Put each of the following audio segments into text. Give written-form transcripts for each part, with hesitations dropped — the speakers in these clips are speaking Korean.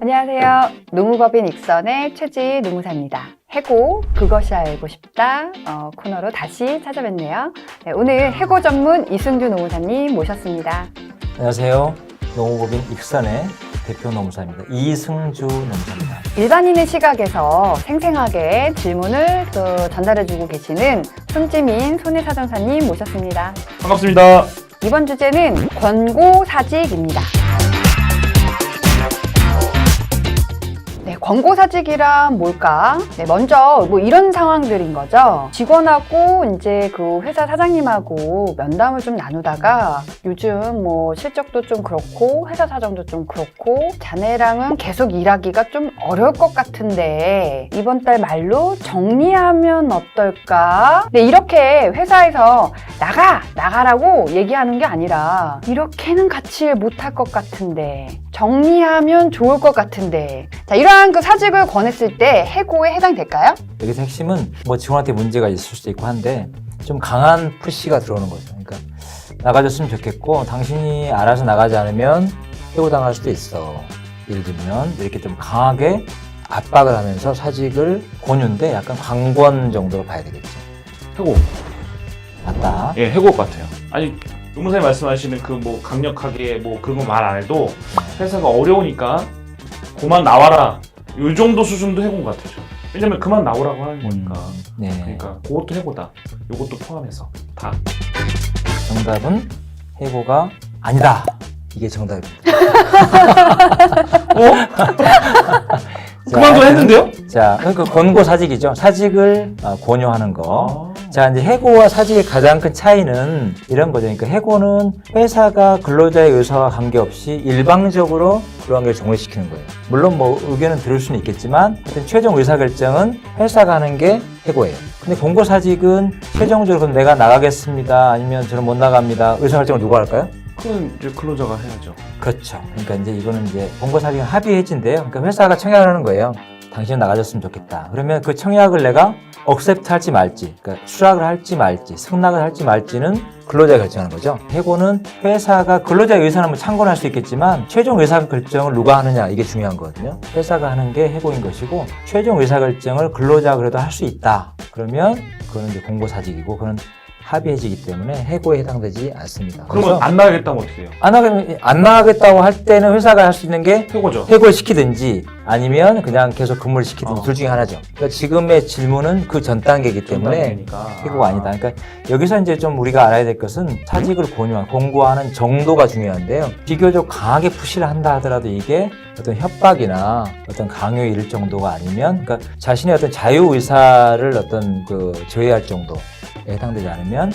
안녕하세요. 노무법인 익선의 최지희 노무사입니다. 해고, 그것이 알고 싶다 코너로 다시 찾아뵙네요. 네, 오늘 해고 전문 이승주 노무사님 모셨습니다. 안녕하세요. 노무법인 익선의 대표 노무사입니다. 이승주 노무사입니다. 일반인의 시각에서 생생하게 질문을 또 전달해주고 계시는 손지민 손해사정사님 모셨습니다. 반갑습니다. 이번 주제는 권고사직입니다. 네, 권고사직이란 뭘까? 네, 먼저 뭐 이런 상황들인 거죠. 직원하고 이제 그 회사 사장님하고 면담을 좀 나누다가 요즘 뭐 실적도 좀 그렇고 회사 사정도 좀 그렇고 자네랑은 계속 일하기가 좀 어려울 것 같은데 이번 달 말로 정리하면 어떨까? 네, 이렇게 회사에서 나가라고 얘기하는 게 아니라 이렇게는 같이 일 못할 것 같은데 정리하면 좋을 것 같은데 자, 이러한 그 사직을 권했을 때 해고에 해당될까요? 여기서 핵심은 뭐 직원한테 문제가 있을 수도 있고 한데 좀 강한 푸시가 들어오는 거죠. 그러니까 나가줬으면 좋겠고 당신이 알아서 나가지 않으면 해고당할 수도 있어. 예를 들면 이렇게 좀 강하게 압박을 하면서 사직을 권유인데 약간 강권 정도로 봐야 되겠죠. 해고. 맞다. 예, 해고 같아요. 아니, 노무사님 말씀하시는 그 뭐 강력하게 뭐 그런 거 말 안 해도 회사가 어려우니까 그만 나와라. 요 정도 수준도 해고인 것 같아요. 왜냐면 그만 나오라고 하는 거니까. 네. 그러니까 그것도 해고다. 요것도 포함해서 다. 정답은 해고가 아니다. 이게 정답입니다. 그만둬 했는데요? 자, 그러니까 권고사직이죠. 사직을 권유하는 거. 아. 자, 이제 해고와 사직의 가장 큰 차이는 이런 거죠. 그러니까 해고는 회사가 근로자의 의사와 관계없이 일방적으로 근로관계를 종료시키는 거예요. 물론 뭐 의견은 들을 수는 있겠지만 하여튼 최종 의사결정은 회사가 하는 게 해고예요. 근데 권고사직은 최종적으로 그럼 내가 나가겠습니다. 아니면 저는 못 나갑니다. 의사결정을 누가 할까요? 그건 이제 근로자가 해야죠. 그렇죠. 그러니까 이제 이거는 권고사직은 합의 해지인데요. 그러니까 회사가 청약을 하는 거예요. 당신은 나가줬으면 좋겠다. 그러면 그 청약을 내가 억셉트 할지 말지, 그러니까 수락을 할지 말지, 승낙을 할지 말지는 근로자가 결정하는 거죠. 해고는 회사가 근로자의 의사는 뭐 참고할 수 있겠지만 최종 의사결정을 누가 하느냐 이게 중요한 거거든요. 회사가 하는 게 해고인 것이고 최종 의사결정을 근로자가 그래도 할 수 있다. 그러면 그거는 이제 권고사직이고 그건 합의해지기 때문에 해고에 해당되지 않습니다. 그러면 안 나가겠다면 어떻게 해요? 안 나가겠다고 할 때는 회사가 할 수 있는 게 해고죠. 해고를 시키든지 아니면 그냥 계속 근무를 시키든지 둘 중에 하나죠. 그러니까 지금의 질문은 그 전 단계이기 때문에 단계니까. 해고가 아니다. 그러니까 여기서 이제 좀 우리가 알아야 될 것은 사직을 권고하는 정도가 중요한데요. 비교적 강하게 푸시를 한다 하더라도 이게 어떤 협박이나 어떤 강요에 이를 정도가 아니면 그러니까 자신의 어떤 자유의사를 어떤 그 저해할 정도에 해당되지 않으면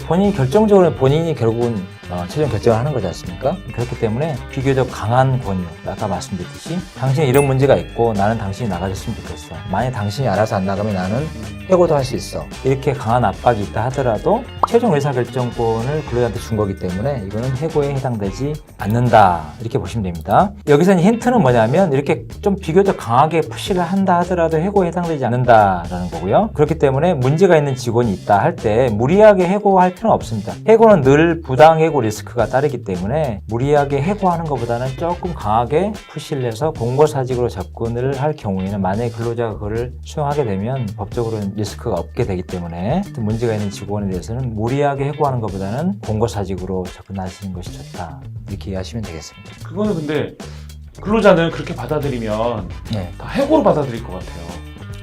본인이 결정적으로 본인이 결국은 최종 결정을 하는 거지 않습니까? 그렇기 때문에 비교적 강한 권유, 아까 말씀드렸듯이 당신이 이런 문제가 있고 나는 당신이 나가줬으면 좋겠어. 만약 당신이 알아서 안 나가면 나는 해고도 할 수 있어. 이렇게 강한 압박이 있다 하더라도 최종 의사결정권을 근로자한테 준 거기 때문에 이거는 해고에 해당되지 않는다. 이렇게 보시면 됩니다. 여기서 힌트는 뭐냐면 이렇게 좀 비교적 강하게 푸시를 한다 하더라도 해고에 해당되지 않는다라는 거고요. 그렇기 때문에 문제가 있는 직원이 있다 할 때 무리하게 해고할 필요는 없습니다. 해고는 늘 부당해고 리스크가 따르기 때문에 무리하게 해고하는 것보다는 조금 강하게 푸시를 해서 권고사직으로 접근을 할 경우에는 만약에 근로자가 그걸 수용하게 되면 법적으로 리스크가 없게 되기 때문에 문제가 있는 직원에 대해서는 무리하게 해고하는 것보다는 권고사직으로 접근하시는 것이 좋다. 이렇게 이해하시면 되겠습니다. 그거는 근데 근로자는 그렇게 받아들이면 네. 다 해고로 받아들일 것 같아요.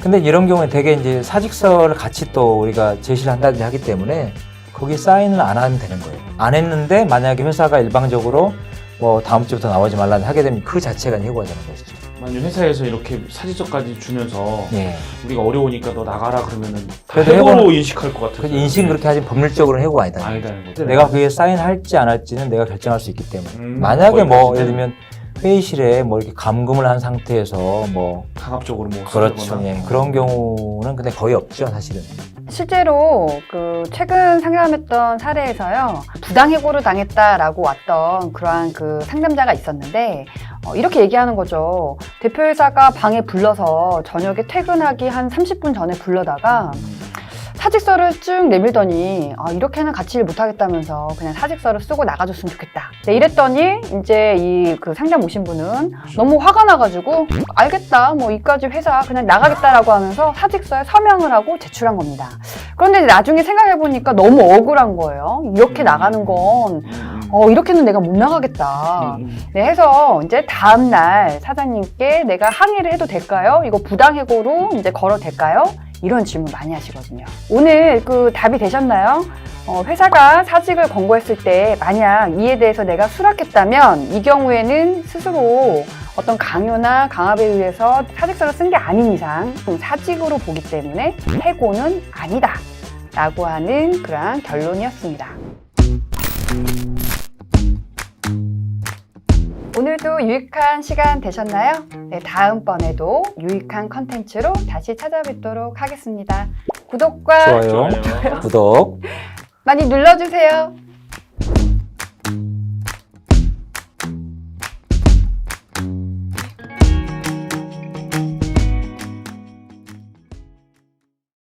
근데 이런 경우에 되게 이제 사직서를 같이 또 우리가 제시를 한다든지 하기 때문에 거기 사인을 안 하면 되는 거예요. 안 했는데 만약에 회사가 일방적으로 뭐 다음 주부터 나오지 말라는 하게 되면 그 자체가 해고가 되는 것이죠. 만약 회사에서 이렇게 사직서까지 주면서 예. 우리가 어려우니까 너 나가라 그러면은 다 그래도 해고로 인식할 것 같아요. 인식은 그렇게 하지 법률적으로는 해고가 아니다. 아니다는 거죠. 내가 그게 사인할지 안 할지는 내가 결정할 수 있기 때문에. 만약에 거기까지는 뭐 예를 들면 회의실에 뭐 이렇게 감금을 한 상태에서 뭐 강압적으로 뭐 그렇죠. 쓰거나. 예. 그런 경우는 근데 거의 없죠, 사실은. 실제로 그 최근 상담했던 사례에서요 부당해고를 당했다라고 왔던 그러한 그 상담자가 있었는데 이렇게 얘기하는 거죠. 대표이사가 방에 불러서 저녁에 퇴근하기 한 30분 전에 불러다가 사직서를 쭉 내밀더니 이렇게는 같이 일 못하겠다면서 그냥 사직서를 쓰고 나가줬으면 좋겠다. 네, 이랬더니 이제 이 그 상담 오신 분은 너무 화가 나가지고 알겠다, 뭐 이까지 회사 그냥 나가겠다라고 하면서 사직서에 서명을 하고 제출한 겁니다. 그런데 나중에 생각해보니까 너무 억울한 거예요. 이렇게 나가는 건 이렇게는 내가 못 나가겠다. 네, 해서 이제 다음날 사장님께 내가 항의를 해도 될까요? 이거 부당해고로 이제 걸어도 될까요? 이런 질문 많이 하시거든요. 오늘 그 답이 되셨나요? 회사가 사직을 권고했을 때 만약 이에 대해서 내가 수락했다면 이 경우에는 스스로 어떤 강요나 강압에 의해서 사직서를 쓴 게 아닌 이상 사직으로 보기 때문에 해고는 아니다 라고 하는 그러한 결론이었습니다. 오늘도 유익한 시간 되셨나요? 네, 다음번에도 유익한 컨텐츠로 다시 찾아뵙도록 하겠습니다. 구독과 좋아요. 구독. 많이 눌러주세요.